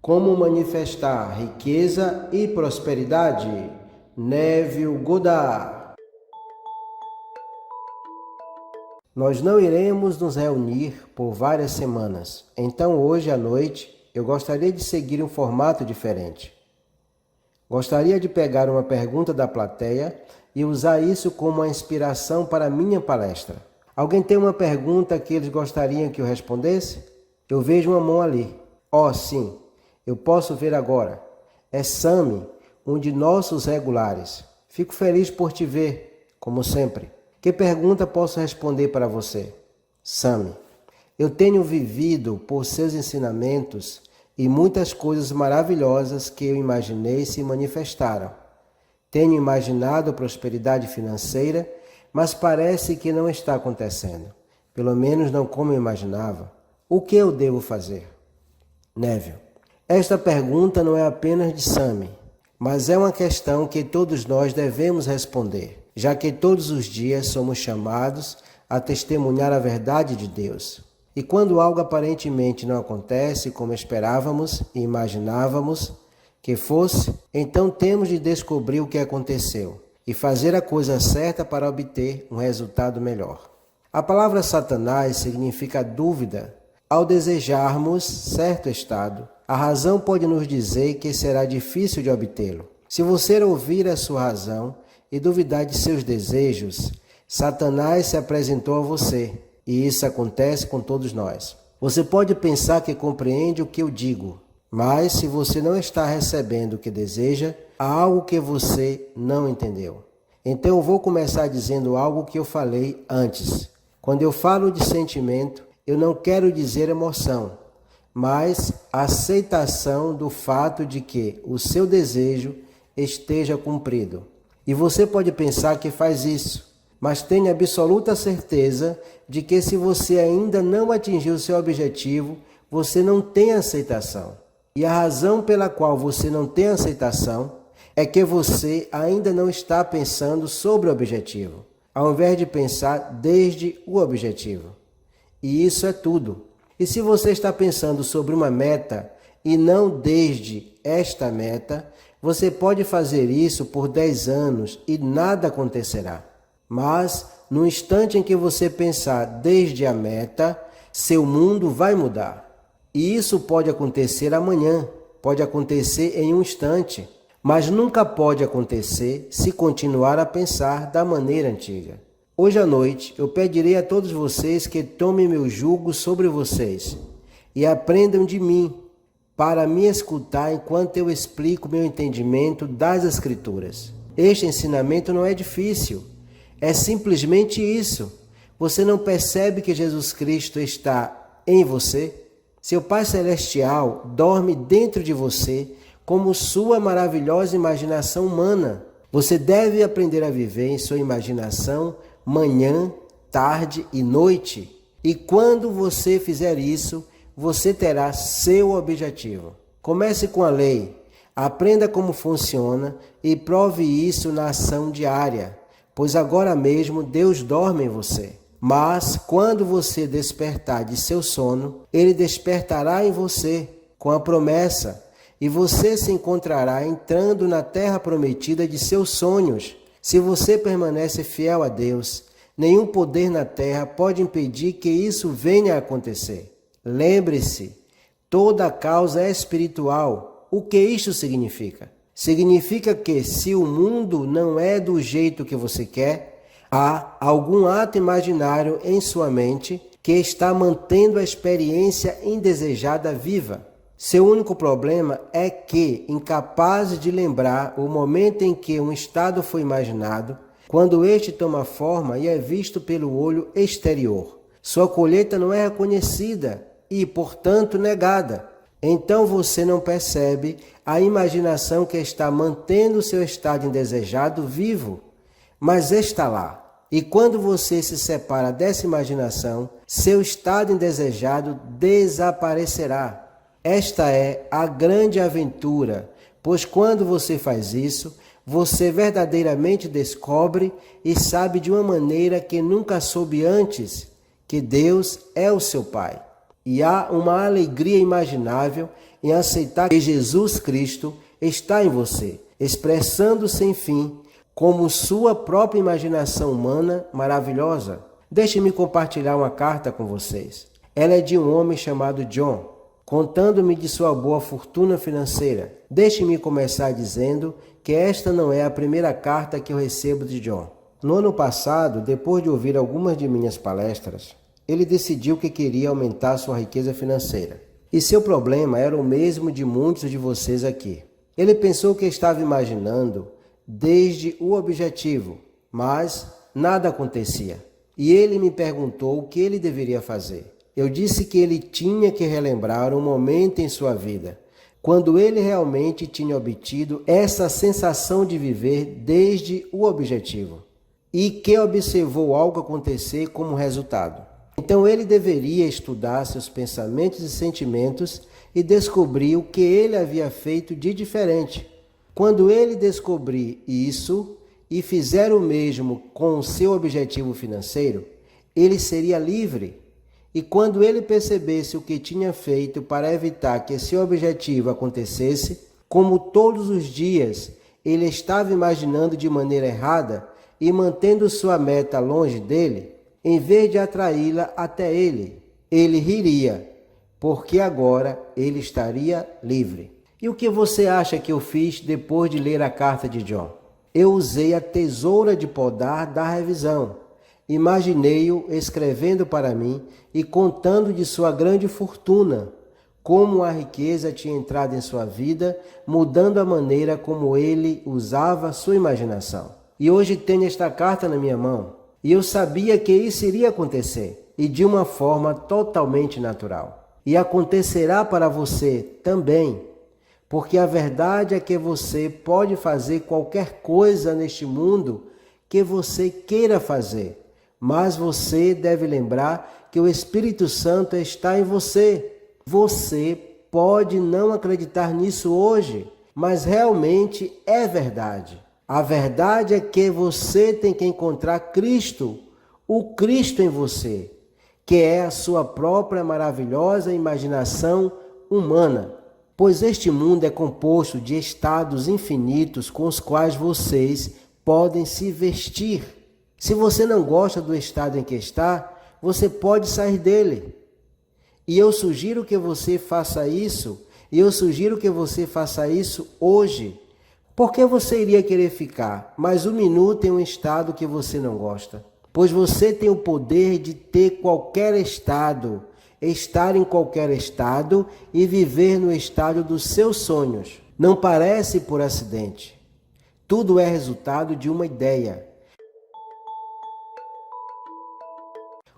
Como manifestar riqueza e prosperidade? Neville Goddard. Nós não iremos nos reunir por várias semanas, então hoje à noite eu gostaria de seguir um formato diferente. Gostaria de pegar uma pergunta da plateia e usar isso como uma inspiração para a minha palestra. Alguém tem uma pergunta que eles gostariam que eu respondesse? Eu vejo uma mão ali. Sim, eu posso ver agora. É Sami, um de nossos regulares. Fico feliz por te ver, como sempre. Que pergunta posso responder para você? Sami, eu tenho vivido por seus ensinamentos e muitas coisas maravilhosas que eu imaginei se manifestaram. Tenho imaginado prosperidade financeira, mas parece que não está acontecendo. Pelo menos não como eu imaginava. O que eu devo fazer? Neville, esta pergunta não é apenas de Sami, mas é uma questão que todos nós devemos responder, já que todos os dias somos chamados a testemunhar a verdade de Deus. E quando algo aparentemente não acontece como esperávamos e imaginávamos que fosse, então temos de descobrir o que aconteceu e fazer a coisa certa para obter um resultado melhor. A palavra Satanás significa dúvida. Ao desejarmos certo estado, a razão pode nos dizer que será difícil de obtê-lo. Se você ouvir a sua razão e duvidar de seus desejos, Satanás se apresentou a você, e isso acontece com todos nós. Você pode pensar que compreende o que eu digo, mas se você não está recebendo o que deseja, há algo que você não entendeu. Então eu vou começar dizendo algo que eu falei antes. Quando eu falo de sentimento, eu não quero dizer emoção, mas aceitação do fato de que o seu desejo esteja cumprido. E você pode pensar que faz isso, mas tenha absoluta certeza de que se você ainda não atingiu seu objetivo, você não tem aceitação. E a razão pela qual você não tem aceitação é que você ainda não está pensando sobre o objetivo, ao invés de pensar desde o objetivo. E isso é tudo. E se você está pensando sobre uma meta e não desde esta meta, você pode fazer isso por 10 anos e nada acontecerá. Mas, no instante em que você pensar desde a meta, seu mundo vai mudar. E isso pode acontecer amanhã, pode acontecer em um instante, mas nunca pode acontecer se continuar a pensar da maneira antiga. Hoje à noite eu pedirei a todos vocês que tomem meu jugo sobre vocês e aprendam de mim para me escutar enquanto eu explico meu entendimento das Escrituras. Este ensinamento não é difícil, é simplesmente isso. Você não percebe que Jesus Cristo está em você? Seu Pai Celestial dorme dentro de você como sua maravilhosa imaginação humana. Você deve aprender a viver em sua imaginação manhã, tarde e noite. E quando você fizer isso, você terá seu objetivo. Comece com a lei, aprenda como funciona e prove isso na ação diária, pois agora mesmo Deus dorme em você. Mas quando você despertar de seu sono, Ele despertará em você com a promessa, e você se encontrará entrando na terra prometida de seus sonhos. Se você permanece fiel a Deus, nenhum poder na terra pode impedir que isso venha a acontecer. Lembre-se, toda causa é espiritual. O que isto significa? Significa que se o mundo não é do jeito que você quer, há algum ato imaginário em sua mente que está mantendo a experiência indesejada viva. Seu único problema é que, incapaz de lembrar o momento em que um estado foi imaginado, quando este toma forma e é visto pelo olho exterior, sua colheita não é reconhecida e, portanto, negada. Então você não percebe a imaginação que está mantendo seu estado indesejado vivo, mas está lá. E quando você se separa dessa imaginação, seu estado indesejado desaparecerá. Esta é a grande aventura, pois quando você faz isso, você verdadeiramente descobre e sabe de uma maneira que nunca soube antes que Deus é o seu Pai. E há uma alegria imaginável em aceitar que Jesus Cristo está em você, expressando sem fim como sua própria imaginação humana maravilhosa. Deixe-me compartilhar uma carta com vocês. Ela é de um homem chamado John, contando-me de sua boa fortuna financeira. Deixe-me começar dizendo que esta não é a primeira carta que eu recebo de John. No ano passado, depois de ouvir algumas de minhas palestras, ele decidiu que queria aumentar sua riqueza financeira. E seu problema era o mesmo de muitos de vocês aqui. Ele pensou que estava imaginando desde o objetivo, mas nada acontecia. E ele me perguntou o que ele deveria fazer. Eu disse que ele tinha que relembrar um momento em sua vida, quando ele realmente tinha obtido essa sensação de viver desde o objetivo, e que observou algo acontecer como resultado. Então ele deveria estudar seus pensamentos e sentimentos e descobrir o que ele havia feito de diferente. Quando ele descobrir isso e fizer o mesmo com o seu objetivo financeiro, ele seria livre. E quando ele percebesse o que tinha feito para evitar que seu objetivo acontecesse, como todos os dias ele estava imaginando de maneira errada e mantendo sua meta longe dele, em vez de atraí-la até ele, ele riria, porque agora ele estaria livre. E o que você acha que eu fiz depois de ler a carta de John? Eu usei a tesoura de podar da revisão. Imaginei-o escrevendo para mim e contando de sua grande fortuna, como a riqueza tinha entrado em sua vida, mudando a maneira como ele usava sua imaginação. E hoje tenho esta carta na minha mão, e eu sabia que isso iria acontecer, e de uma forma totalmente natural. E acontecerá para você também, porque a verdade é que você pode fazer qualquer coisa neste mundo que você queira fazer. Mas você deve lembrar que o Espírito Santo está em você. Você pode não acreditar nisso hoje, mas realmente é verdade. A verdade é que você tem que encontrar Cristo, o Cristo em você, que é a sua própria maravilhosa imaginação humana. Pois este mundo é composto de estados infinitos com os quais vocês podem se vestir. Se você não gosta do estado em que está, você pode sair dele. E eu sugiro que você faça isso, hoje. Por que você iria querer ficar mais um minuto em um estado que você não gosta? Pois você tem o poder de ter qualquer estado, estar em qualquer estado e viver no estado dos seus sonhos. Não parece por acidente. Tudo é resultado de uma ideia.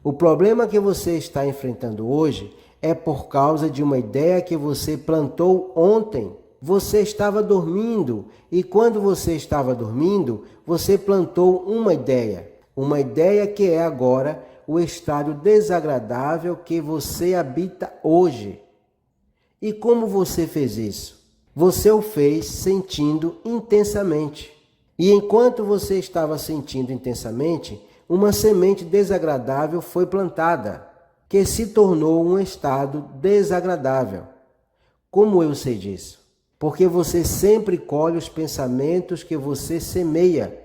O problema que você está enfrentando hoje é por causa de uma ideia que você plantou ontem. Você estava dormindo e quando você estava dormindo, você plantou uma ideia que é agora o estado desagradável que você habita hoje. E como você fez isso? Você o fez sentindo intensamente. E enquanto você estava sentindo intensamente, uma semente desagradável foi plantada, que se tornou um estado desagradável. Como eu sei disso? Porque você sempre colhe os pensamentos que você semeia.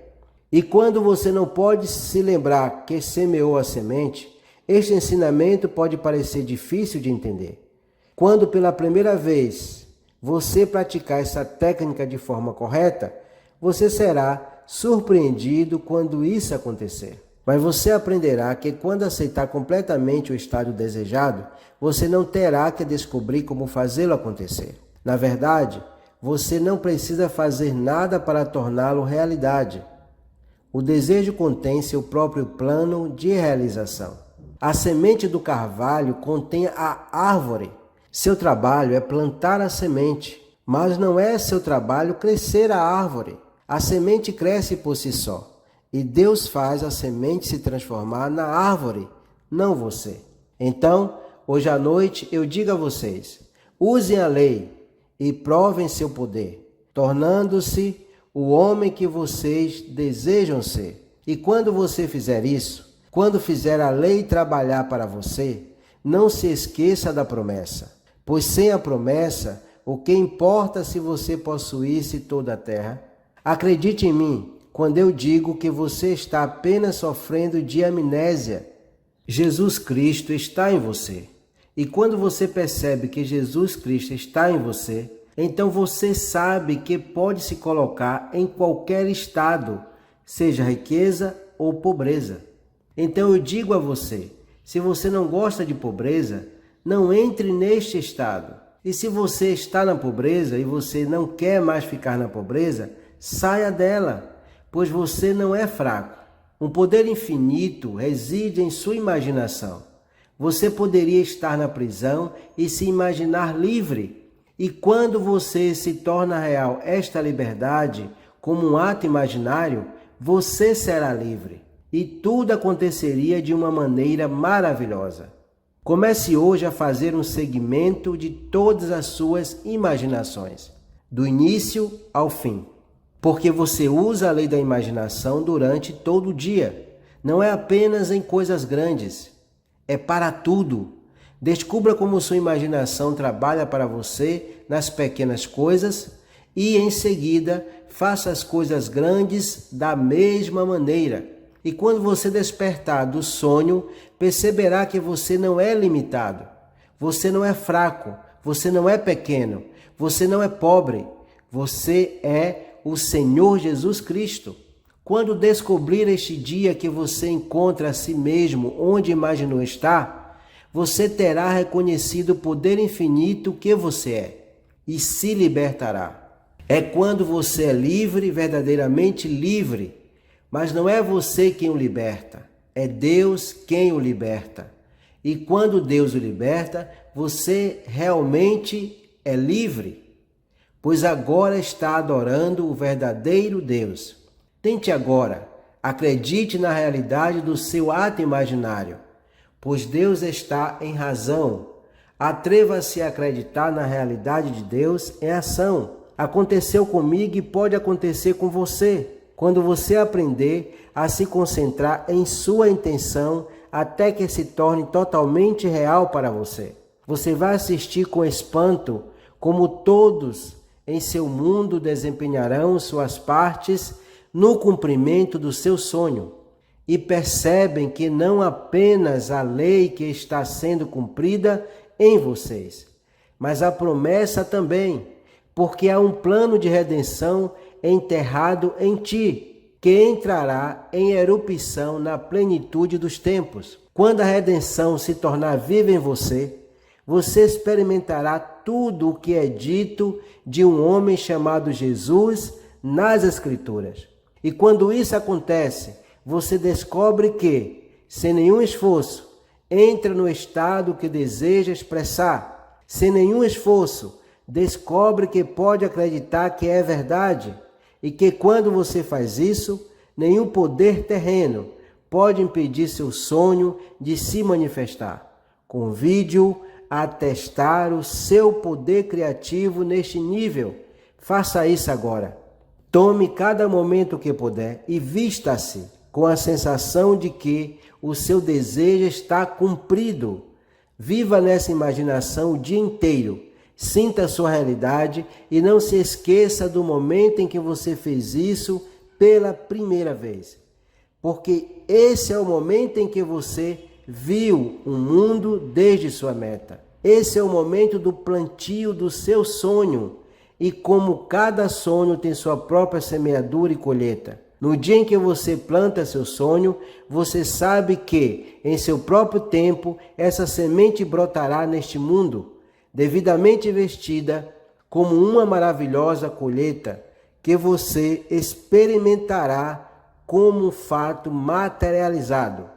E quando você não pode se lembrar que semeou a semente, este ensinamento pode parecer difícil de entender. Quando pela primeira vez você praticar essa técnica de forma correta, você será surpreendido quando isso acontecer. Mas você aprenderá que quando aceitar completamente o estado desejado, você não terá que descobrir como fazê-lo acontecer. Na verdade, você não precisa fazer nada para torná-lo realidade. O desejo contém seu próprio plano de realização. A semente do carvalho contém a árvore. Seu trabalho é plantar a semente, mas não é seu trabalho crescer a árvore. A semente cresce por si só. E Deus faz a semente se transformar na árvore, não você. Então, hoje à noite eu digo a vocês, usem a lei e provem seu poder, tornando-se o homem que vocês desejam ser. E quando você fizer isso, quando fizer a lei trabalhar para você, não se esqueça da promessa, pois sem a promessa, o que importa se você possuísse toda a terra? Acredite em mim quando eu digo que você está apenas sofrendo de amnésia. Jesus Cristo está em você. E quando você percebe que Jesus Cristo está em você, então você sabe que pode se colocar em qualquer estado, seja riqueza ou pobreza. Então eu digo a você, se você não gosta de pobreza, não entre neste estado. E se você está na pobreza e você não quer mais ficar na pobreza, saia dela, pois você não é fraco. Um poder infinito reside em sua imaginação. Você poderia estar na prisão e se imaginar livre. E quando você se torna real esta liberdade, como um ato imaginário, você será livre. E tudo aconteceria de uma maneira maravilhosa. Comece hoje a fazer um segmento de todas as suas imaginações, do início ao fim. Porque você usa a lei da imaginação durante todo o dia. Não é apenas em coisas grandes, é para tudo. Descubra como sua imaginação trabalha para você nas pequenas coisas e, em seguida, faça as coisas grandes da mesma maneira. E quando você despertar do sonho, perceberá que você não é limitado, você não é fraco, você não é pequeno, você não é pobre, você é o Senhor Jesus Cristo. Quando descobrir este dia que você encontra a si mesmo onde imaginou estar, você terá reconhecido o poder infinito que você é e se libertará. É quando você é livre, verdadeiramente livre, mas não é você quem o liberta, é Deus quem o liberta. E quando Deus o liberta, você realmente é livre, pois agora está adorando o verdadeiro Deus. Tente agora, acredite na realidade do seu ato imaginário, pois Deus está em razão. Atreva-se a acreditar na realidade de Deus em ação. Aconteceu comigo e pode acontecer com você, quando você aprender a se concentrar em sua intenção até que se torne totalmente real para você. Você vai assistir com espanto como todos em seu mundo desempenharão suas partes no cumprimento do seu sonho e percebem que não apenas a lei que está sendo cumprida em vocês, mas a promessa também, porque há um plano de redenção enterrado em ti, que entrará em erupção na plenitude dos tempos. Quando a redenção se tornar viva em você, você experimentará tudo o que é dito de um homem chamado Jesus nas Escrituras. E quando isso acontece, você descobre que, sem nenhum esforço, entra no estado que deseja expressar. Sem nenhum esforço, descobre que pode acreditar que é verdade e que quando você faz isso, nenhum poder terreno pode impedir seu sonho de se manifestar. Convide-o a testar o seu poder criativo neste nível. Faça isso agora. Tome cada momento que puder e vista-se com a sensação de que o seu desejo está cumprido. Viva nessa imaginação o dia inteiro. Sinta a sua realidade e não se esqueça do momento em que você fez isso pela primeira vez. Porque esse é o momento em que você viu o mundo desde sua meta. Esse é o momento do plantio do seu sonho. E como cada sonho tem sua própria semeadura e colheita, no dia em que você planta seu sonho, você sabe que, em seu próprio tempo, essa semente brotará neste mundo, devidamente vestida como uma maravilhosa colheita, que você experimentará como um fato materializado.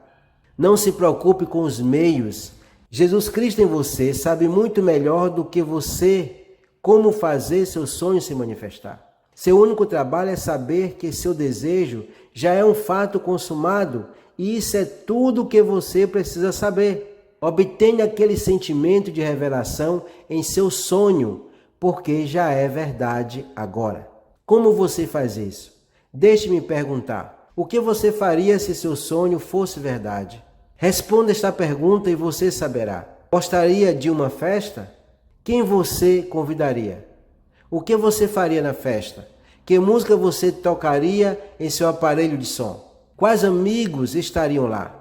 Não se preocupe com os meios. Jesus Cristo em você sabe muito melhor do que você como fazer seu sonho se manifestar. Seu único trabalho é saber que seu desejo já é um fato consumado e isso é tudo o que você precisa saber. Obtenha aquele sentimento de revelação em seu sonho, porque já é verdade agora. Como você faz isso? Deixe-me perguntar. O que você faria se seu sonho fosse verdade? Responda esta pergunta e você saberá. Gostaria de uma festa? Quem você convidaria? O que você faria na festa? Que música você tocaria em seu aparelho de som? Quais amigos estariam lá?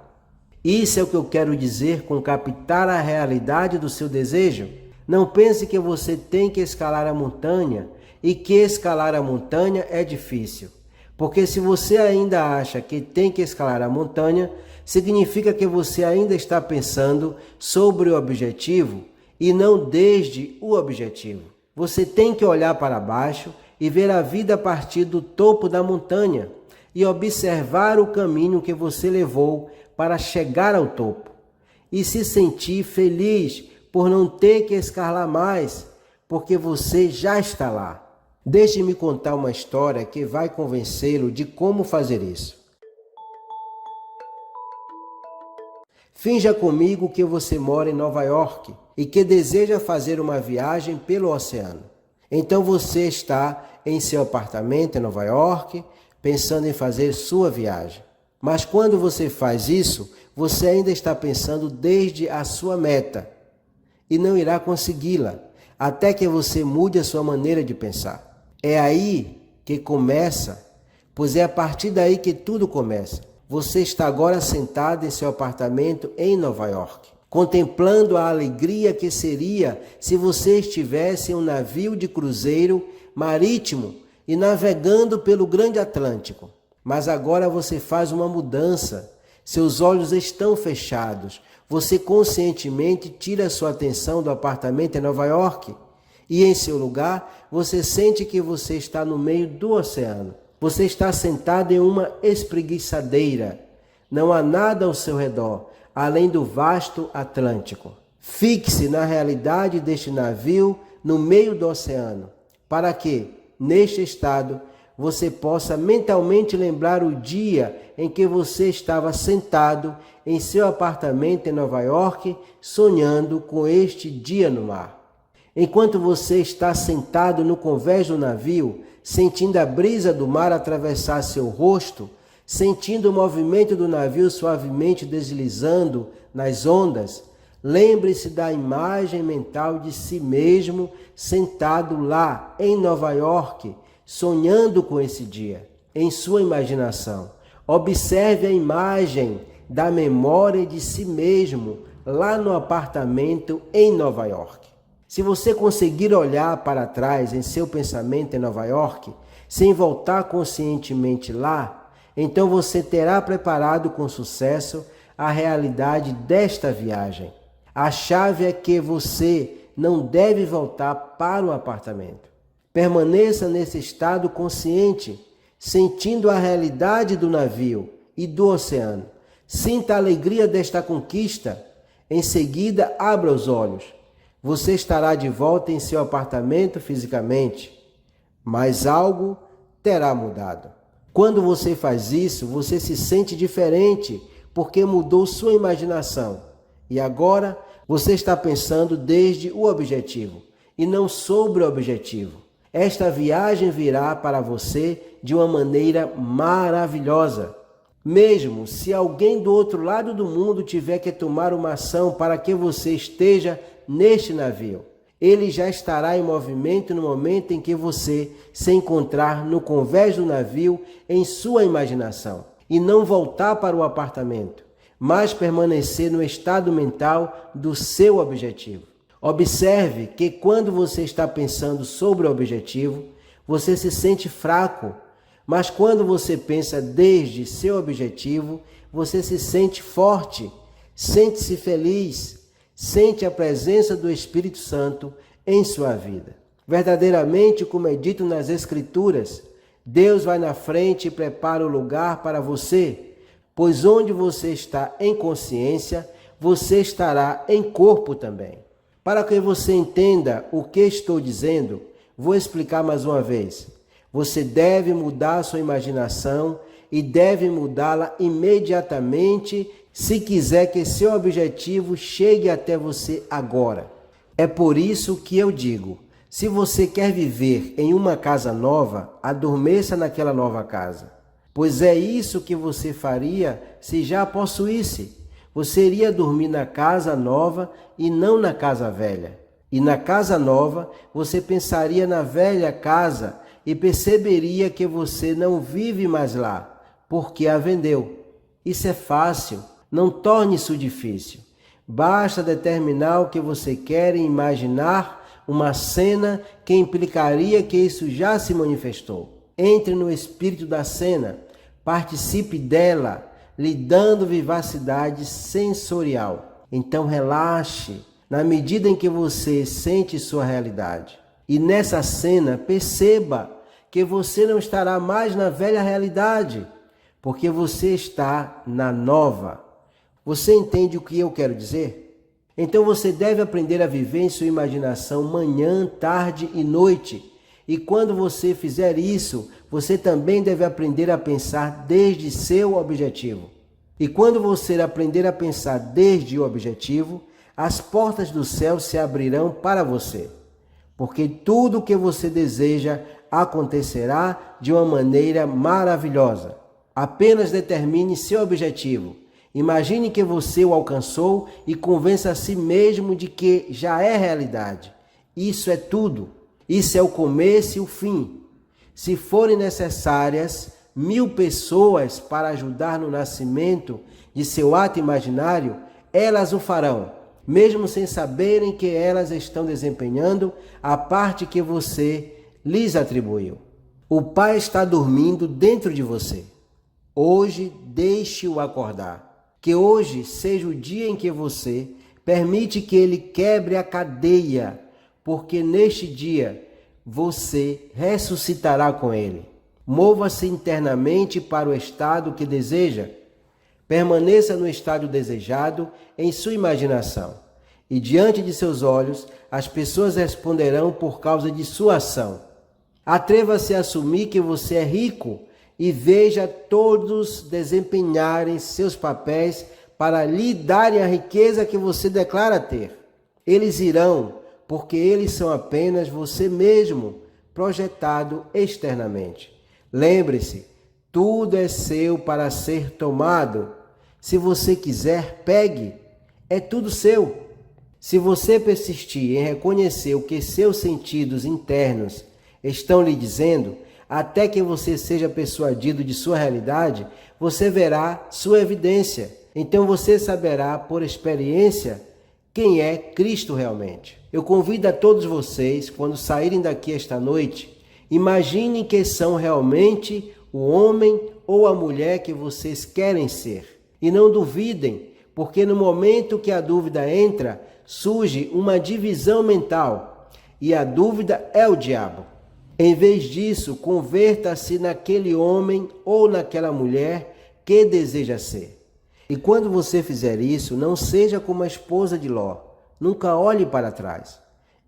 Isso é o que eu quero dizer com captar a realidade do seu desejo. Não pense que você tem que escalar a montanha e que escalar a montanha é difícil. Porque se você ainda acha que tem que escalar a montanha, significa que você ainda está pensando sobre o objetivo e não desde o objetivo. Você tem que olhar para baixo e ver a vida a partir do topo da montanha e observar o caminho que você levou para chegar ao topo e se sentir feliz por não ter que escalar mais, porque você já está lá. Deixe-me contar uma história que vai convencê-lo de como fazer isso. Finja comigo que você mora em Nova York e que deseja fazer uma viagem pelo oceano. Então você está em seu apartamento em Nova York, pensando em fazer sua viagem. Mas quando você faz isso, você ainda está pensando desde a sua meta e não irá consegui-la, até que você mude a sua maneira de pensar. É aí que começa, pois é a partir daí que tudo começa. Você está agora sentado em seu apartamento em Nova York, contemplando a alegria que seria se você estivesse em um navio de cruzeiro marítimo e navegando pelo grande Atlântico. Mas agora você faz uma mudança. Seus olhos estão fechados. Você conscientemente tira sua atenção do apartamento em Nova York e em seu lugar você sente que você está no meio do oceano. Você está sentado em uma espreguiçadeira. Não há nada ao seu redor, além do vasto Atlântico. Fixe na realidade deste navio no meio do oceano, para que, neste estado, você possa mentalmente lembrar o dia em que você estava sentado em seu apartamento em Nova York, sonhando com este dia no mar. Enquanto você está sentado no convés do navio, sentindo a brisa do mar atravessar seu rosto, sentindo o movimento do navio suavemente deslizando nas ondas, lembre-se da imagem mental de si mesmo sentado lá em Nova York, sonhando com esse dia, em sua imaginação. Observe a imagem da memória de si mesmo lá no apartamento em Nova York. Se você conseguir olhar para trás em seu pensamento em Nova York, sem voltar conscientemente lá, então você terá preparado com sucesso a realidade desta viagem. A chave é que você não deve voltar para o apartamento. Permaneça nesse estado consciente, sentindo a realidade do navio e do oceano. Sinta a alegria desta conquista. Em seguida, abra os olhos. Você estará de volta em seu apartamento fisicamente, mas algo terá mudado. Quando você faz isso, você se sente diferente, porque mudou sua imaginação. E agora, você está pensando desde o objetivo, e não sobre o objetivo. Esta viagem virá para você de uma maneira maravilhosa. Mesmo se alguém do outro lado do mundo tiver que tomar uma ação para que você esteja neste navio, ele já estará em movimento no momento em que você se encontrar no convés do navio em sua imaginação e não voltar para o apartamento, mas permanecer no estado mental do seu objetivo. Observe que quando você está pensando sobre o objetivo, você se sente fraco, mas quando você pensa desde seu objetivo, você se sente forte, sente-se feliz, sente a presença do Espírito Santo em sua vida. Verdadeiramente, como é dito nas Escrituras, Deus vai na frente e prepara o lugar para você, pois onde você está em consciência, você estará em corpo também. Para que você entenda o que estou dizendo, vou explicar mais uma vez. Você deve mudar sua imaginação e deve mudá-la imediatamente se quiser que seu objetivo chegue até você agora. É por isso que eu digo, se você quer viver em uma casa nova, adormeça naquela nova casa. Pois é isso que você faria se já a possuísse. Você iria dormir na casa nova e não na casa velha. E na casa nova, você pensaria na velha casa e perceberia que você não vive mais lá, porque a vendeu. Isso é fácil, não torne isso difícil. Basta determinar o que você quer e imaginar uma cena que implicaria que isso já se manifestou. Entre no espírito da cena, participe dela, lhe dando vivacidade sensorial. Então relaxe na medida em que você sente sua realidade. E nessa cena, perceba que você não estará mais na velha realidade, porque você está na nova. Você entende o que eu quero dizer? Então você deve aprender a viver em sua imaginação manhã, tarde e noite. E quando você fizer isso, você também deve aprender a pensar desde seu objetivo. E quando você aprender a pensar desde o objetivo, as portas do céu se abrirão para você. Porque tudo o que você deseja acontecerá de uma maneira maravilhosa. Apenas determine seu objetivo. Imagine que você o alcançou e convença a si mesmo de que já é realidade. Isso é tudo. Isso é o começo e o fim. Se forem necessárias 1000 pessoas para ajudar no nascimento de seu ato imaginário, elas o farão, mesmo sem saberem que elas estão desempenhando a parte que você lhes atribuiu. O Pai está dormindo dentro de você. Hoje, deixe-o acordar. Que hoje seja o dia em que você permite que ele quebre a cadeia, porque neste dia você ressuscitará com ele. Mova-se internamente para o estado que deseja. Permaneça no estado desejado em sua imaginação. E diante de seus olhos, as pessoas responderão por causa de sua ação. Atreva-se a assumir que você é rico e veja todos desempenharem seus papéis para lhe darem a riqueza que você declara ter. Eles irão, porque eles são apenas você mesmo, projetado externamente. Lembre-se, tudo é seu para ser tomado. Se você quiser, pegue. É tudo seu. Se você persistir em reconhecer o que seus sentidos internos estão lhe dizendo, até que você seja persuadido de sua realidade, você verá sua evidência. Então você saberá por experiência quem é Cristo realmente. Eu convido a todos vocês, quando saírem daqui esta noite, imaginem que são realmente o homem ou a mulher que vocês querem ser. E não duvidem, porque no momento que a dúvida entra, surge uma divisão mental. E a dúvida é o diabo. Em vez disso, converta-se naquele homem ou naquela mulher que deseja ser. E quando você fizer isso, não seja como a esposa de Ló. Nunca olhe para trás.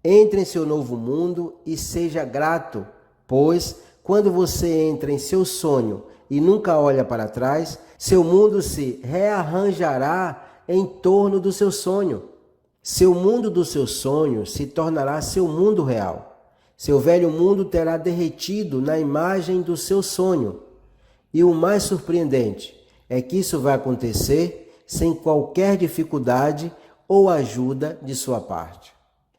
Entre em seu novo mundo e seja grato, pois quando você entra em seu sonho e nunca olha para trás, seu mundo se rearranjará em torno do seu sonho. Seu mundo do seu sonho se tornará seu mundo real. Seu velho mundo terá derretido na imagem do seu sonho. E o mais surpreendente é que isso vai acontecer sem qualquer dificuldade ou ajuda de sua parte.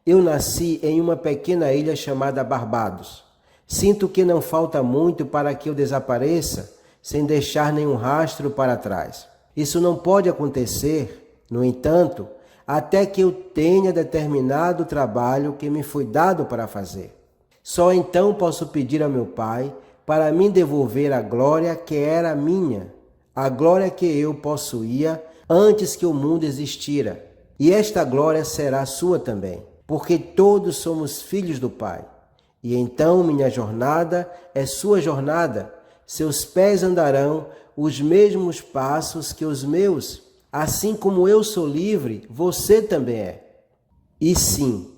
Eu nasci em uma pequena ilha chamada Barbados. Sinto que não falta muito para que eu desapareça sem deixar nenhum rastro para trás. Isso não pode acontecer, no entanto, até que eu tenha determinado o trabalho que me foi dado para fazer. Só então posso pedir ao meu Pai para me devolver a glória que era minha, a glória que eu possuía antes que o mundo existira. E esta glória será sua também, porque todos somos filhos do Pai. E então minha jornada é sua jornada. Seus pés andarão os mesmos passos que os meus. Assim como eu sou livre, você também é. E sim,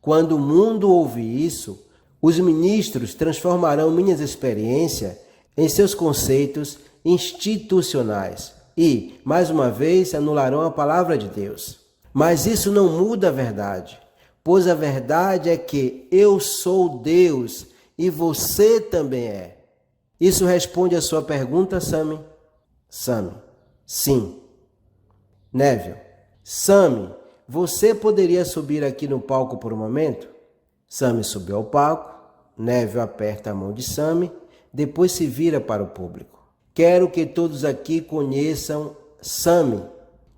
quando o mundo ouvir isso, os ministros transformarão minhas experiências em seus conceitos institucionais e, mais uma vez, anularão a palavra de Deus. Mas isso não muda a verdade, pois a verdade é que eu sou Deus e você também é. Isso responde à sua pergunta, Sami? Sami, sim. Neville: Sammy, você poderia subir aqui no palco por um momento? Sammy subiu ao palco. Neville aperta a mão de Sammy, depois se vira para o público. Quero que todos aqui conheçam Sammy,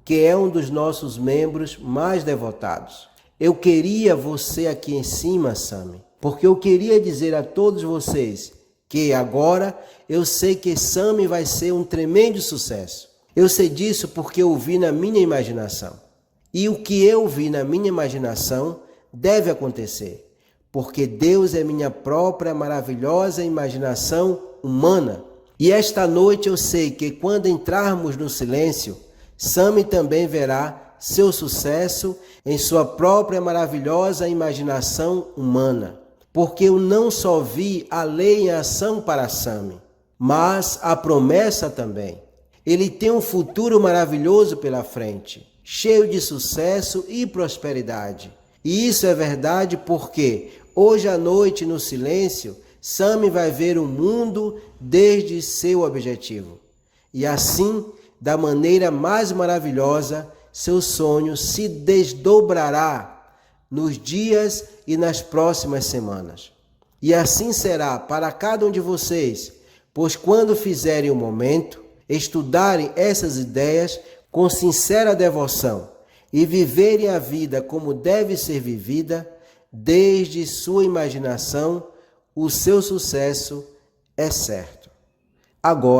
que é um dos nossos membros mais devotados. Eu queria você aqui em cima, Sammy, porque eu queria dizer a todos vocês que agora eu sei que Sammy vai ser um tremendo sucesso. Eu sei disso porque eu vi na minha imaginação. E o que eu vi na minha imaginação deve acontecer, porque Deus é minha própria maravilhosa imaginação humana. E esta noite eu sei que quando entrarmos no silêncio, Sammy também verá seu sucesso em sua própria maravilhosa imaginação humana. Porque eu não só vi a lei em ação para Sammy, mas a promessa também. Ele tem um futuro maravilhoso pela frente, cheio de sucesso e prosperidade. E isso é verdade porque hoje à noite no silêncio, Sammy vai ver o mundo desde seu objetivo. E assim, da maneira mais maravilhosa, seu sonho se desdobrará nos dias e nas próximas semanas. E assim será para cada um de vocês, pois quando fizerem o momento, estudarem essas ideias com sincera devoção e viverem a vida como deve ser vivida, desde sua imaginação, o seu sucesso é certo. Agora,